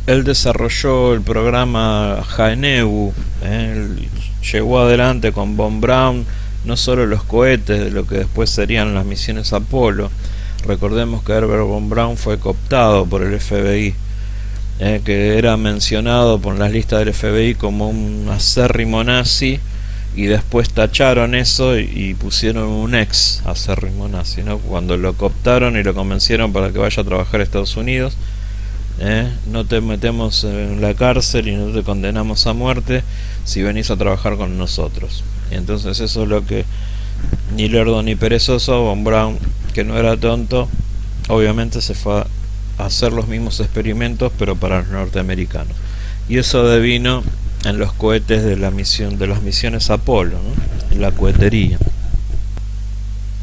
él desarrolló el programa Jaenebu, él llevó adelante con Von Braun no solo los cohetes de lo que después serían las misiones Apolo. Recordemos que Herbert von Braun fue cooptado por el FBI, que era mencionado por las listas del FBI como un acérrimo nazi, y después tacharon eso y pusieron un ex acérrimo nazi, ¿no? Cuando lo cooptaron y lo convencieron para que vaya a trabajar a Estados Unidos, no te metemos en la cárcel y no te condenamos a muerte si venís a trabajar con nosotros. Y entonces eso es lo que ni lerdo ni perezoso, Von Braun, que no era tonto, obviamente se fue a hacer los mismos experimentos pero para los norteamericanos, y eso devino en los cohetes de las misiones Apolo, ¿no? En la cohetería.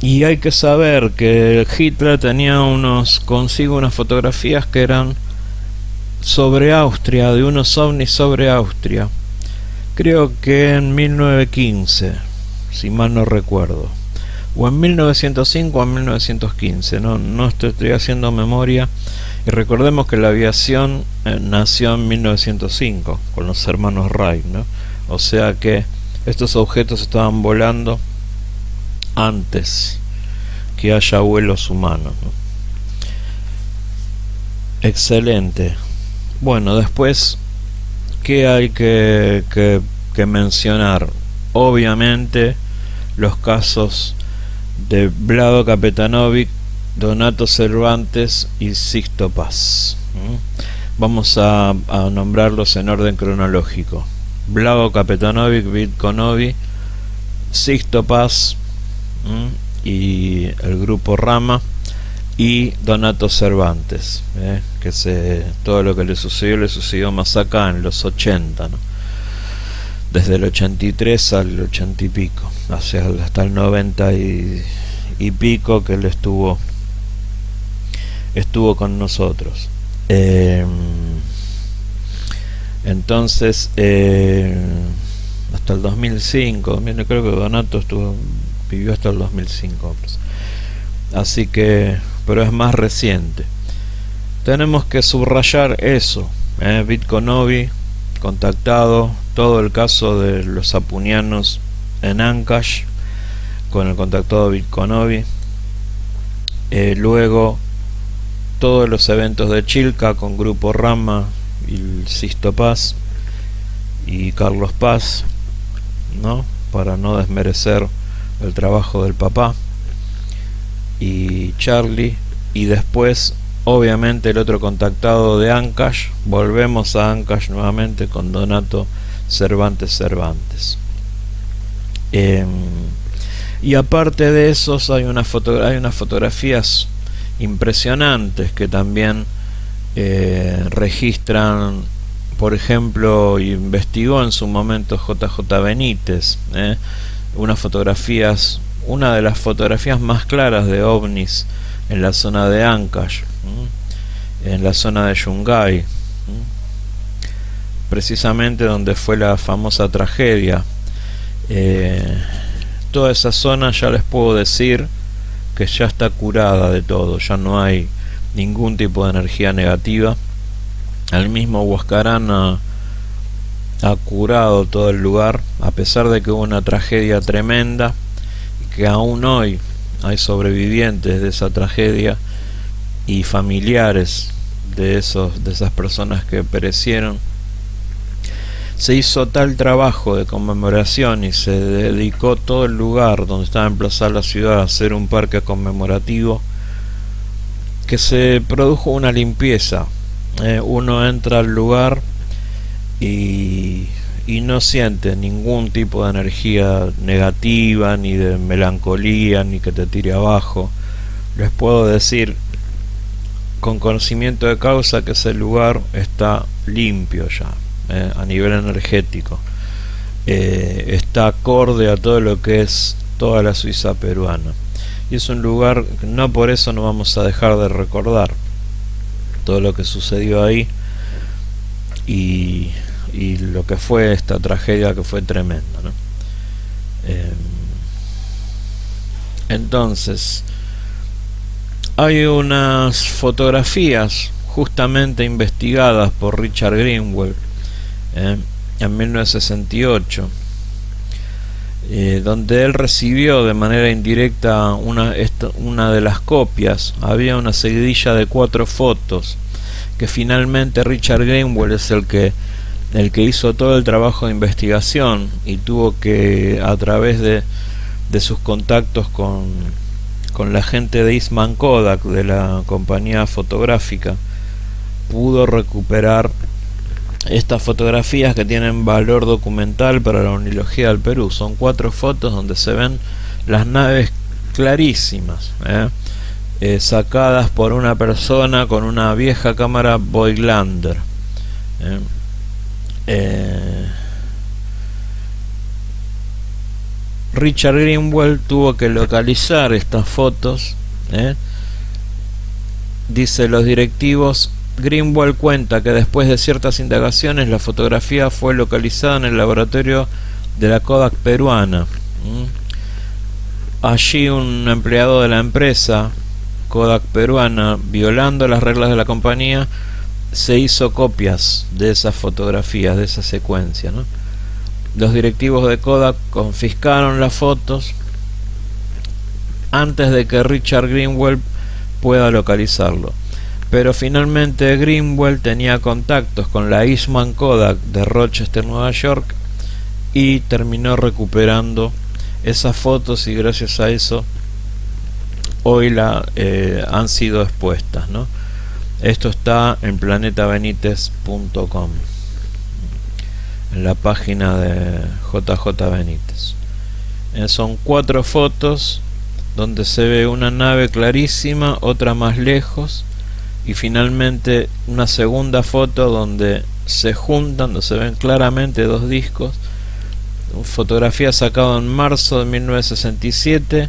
Y hay que saber que Hitler tenía consigo unas fotografías que eran sobre Austria, de unos ovnis sobre Austria, creo que en 1915, si mal no recuerdo, o en 1905 o en 1915, no estoy haciendo memoria. Y recordemos que la aviación nació en 1905 con los hermanos Wright, ¿no? O sea que estos objetos estaban volando antes que haya vuelos humanos, ¿no? Excelente. Bueno, después, ¿qué hay que mencionar? Obviamente los casos de Vlado Kapetanovic, Donato Cervantes y Sixto Paz. Vamos a nombrarlos en orden cronológico: Vlado Kapetanovic, Vitkonovi, Sixto Paz y el grupo Rama, y Donato Cervantes, todo lo que le sucedió más acá en los 80, ¿no? Desde el 83 al 80 y pico, hasta el 90 y pico que él estuvo con nosotros. Entonces, hasta el 2005, creo que Donato vivió hasta el 2005. Así que, pero es más reciente. Tenemos que subrayar eso. Vitkonovi contactado, todo el caso de los apunianos en Ancash con el contactado Vitkonovi. Luego todos los eventos de Chilca con Grupo Rama y Sisto Paz y Carlos Paz, ¿no? Para no desmerecer el trabajo del papá y Charlie. Y después obviamente el otro contactado de Ancash. Volvemos a Ancash nuevamente con Donato Cervantes. Y aparte de esos hay unas fotografías impresionantes que también registran. Por ejemplo, investigó en su momento JJ Benítez una de las fotografías más claras de ovnis en la zona de Ancash, en la zona de Yungay, precisamente donde fue la famosa tragedia. Toda esa zona, ya les puedo decir que ya está curada de todo, ya no hay ningún tipo de energía negativa. El mismo Huascarán ha curado todo el lugar, a pesar de que hubo una tragedia tremenda y que aún hoy hay sobrevivientes de esa tragedia y familiares de esas personas que perecieron. Se hizo tal trabajo de conmemoración y se dedicó todo el lugar donde estaba emplazada la ciudad a hacer un parque conmemorativo, que se produjo una limpieza. Uno entra al lugar y no siente ningún tipo de energía negativa, ni de melancolía, ni que te tire abajo. Les puedo decir con conocimiento de causa que ese lugar está limpio ya, a nivel energético. Está acorde a todo lo que es toda la Suiza peruana, y es un lugar que no por eso no vamos a dejar de recordar todo lo que sucedió ahí y lo que fue esta tragedia, que fue tremenda, ¿no? Entonces hay unas fotografías justamente investigadas por Richard Greenwald en 1968, donde él recibió de manera indirecta una de las copias. Había una seguidilla de 4 fotos que finalmente Richard Greenwald es el que hizo todo el trabajo de investigación, y tuvo que, a través de sus contactos con la gente de Eastman Kodak, de la compañía fotográfica, pudo recuperar estas fotografías que tienen valor documental para la ornitología del Perú. Son 4 fotos donde se ven las naves clarísimas, sacadas por una persona con una vieja cámara Voigtlander. Richard Greenwald tuvo que localizar estas fotos. Dice los directivos. Greenwald cuenta que después de ciertas indagaciones la fotografía fue localizada en el laboratorio de la Kodak peruana. Allí un empleado de la empresa Kodak peruana, violando las reglas de la compañía, se hizo copias de esas fotografías, de esa secuencia, ¿no? Los directivos de Kodak confiscaron las fotos antes de que Richard Greenwald pueda localizarlo. Pero finalmente Greenwald tenía contactos con la Eastman Kodak de Rochester, Nueva York, y terminó recuperando esas fotos, y gracias a eso hoy han sido expuestas, ¿no? Esto está en planetabenitez.com, en la página de JJ Benítez. Son 4 fotos donde se ve una nave clarísima, otra más lejos, y finalmente una segunda foto donde se juntan, donde se ven claramente 2 discos. Fotografía sacada en marzo de 1967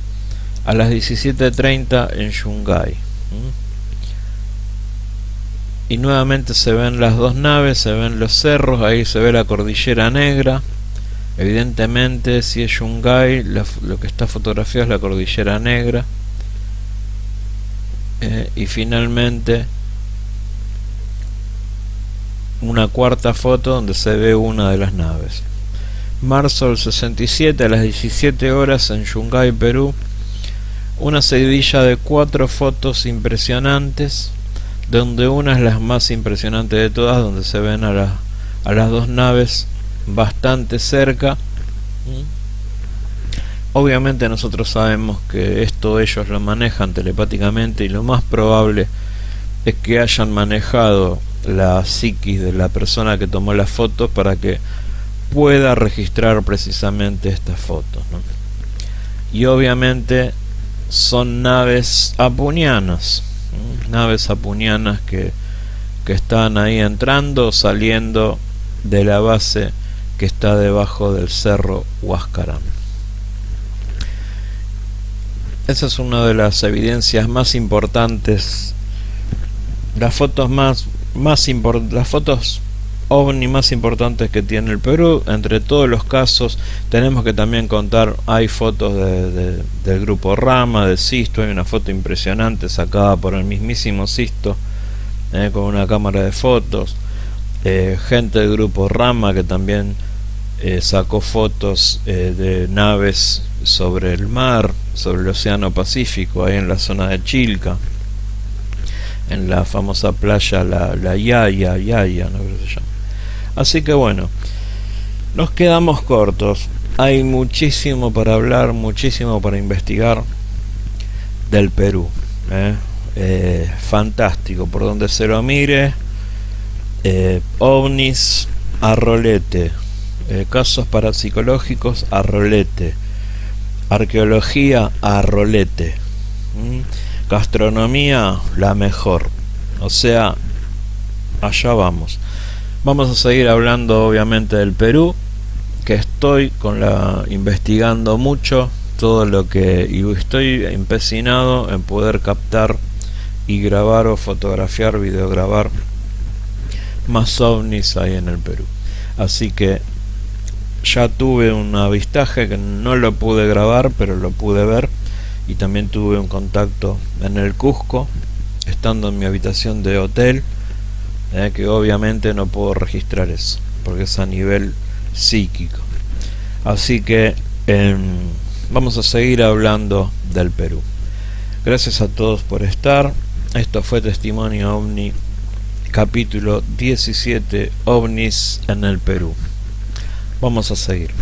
a las 17:30 en Yungay. y nuevamente se ven las dos naves, se ven los cerros, ahí se ve la cordillera negra. Evidentemente, si es Yungay, lo que está fotografiado es la cordillera negra. Y finalmente una cuarta foto donde se ve una de las naves. Marzo del 67 a las 17 horas en Yungay, Perú. Una seguidilla de 4 fotos impresionantes, donde una es la más impresionante de todas, donde se ven a las dos naves bastante cerca. Obviamente nosotros sabemos que esto ellos lo manejan telepáticamente, y lo más probable es que hayan manejado la psiquis de la persona que tomó las fotos para que pueda registrar precisamente estas fotos, ¿no? Y obviamente son naves apunianas, que están ahí entrando o saliendo de la base que está debajo del cerro Huascarán. Esa es una de las evidencias más importantes, las fotos las fotos ovni más importantes que tiene el Perú. Entre todos los casos tenemos que también contar, hay fotos del grupo Rama, de Sisto. Hay una foto impresionante sacada por el mismísimo Sisto, con una cámara de fotos. Gente del grupo Rama que también sacó fotos de naves sobre el mar, sobre el océano Pacífico, ahí en la zona de Chilca, en la famosa playa la Yaya, no creo que se llama. Así que bueno, nos quedamos cortos. Hay muchísimo para hablar, muchísimo para investigar del Perú. Fantástico, por donde se lo mire. OVNIs a rolete, casos parapsicológicos a rolete, arqueología a rolete, gastronomía la mejor. O sea, allá vamos. Vamos a seguir hablando obviamente del Perú, que estoy investigando mucho todo lo que, y estoy empecinado en poder captar y grabar o fotografiar, videograbar más ovnis ahí en el Perú. Así que ya tuve un avistaje que no lo pude grabar, pero lo pude ver, y también tuve un contacto en el Cusco, estando en mi habitación de hotel, que obviamente no puedo registrar eso porque es a nivel psíquico. Así que vamos a seguir hablando del Perú. Gracias a todos por estar. Esto fue Testimonio OVNI, capítulo 17, OVNIs en el Perú. Vamos a seguir.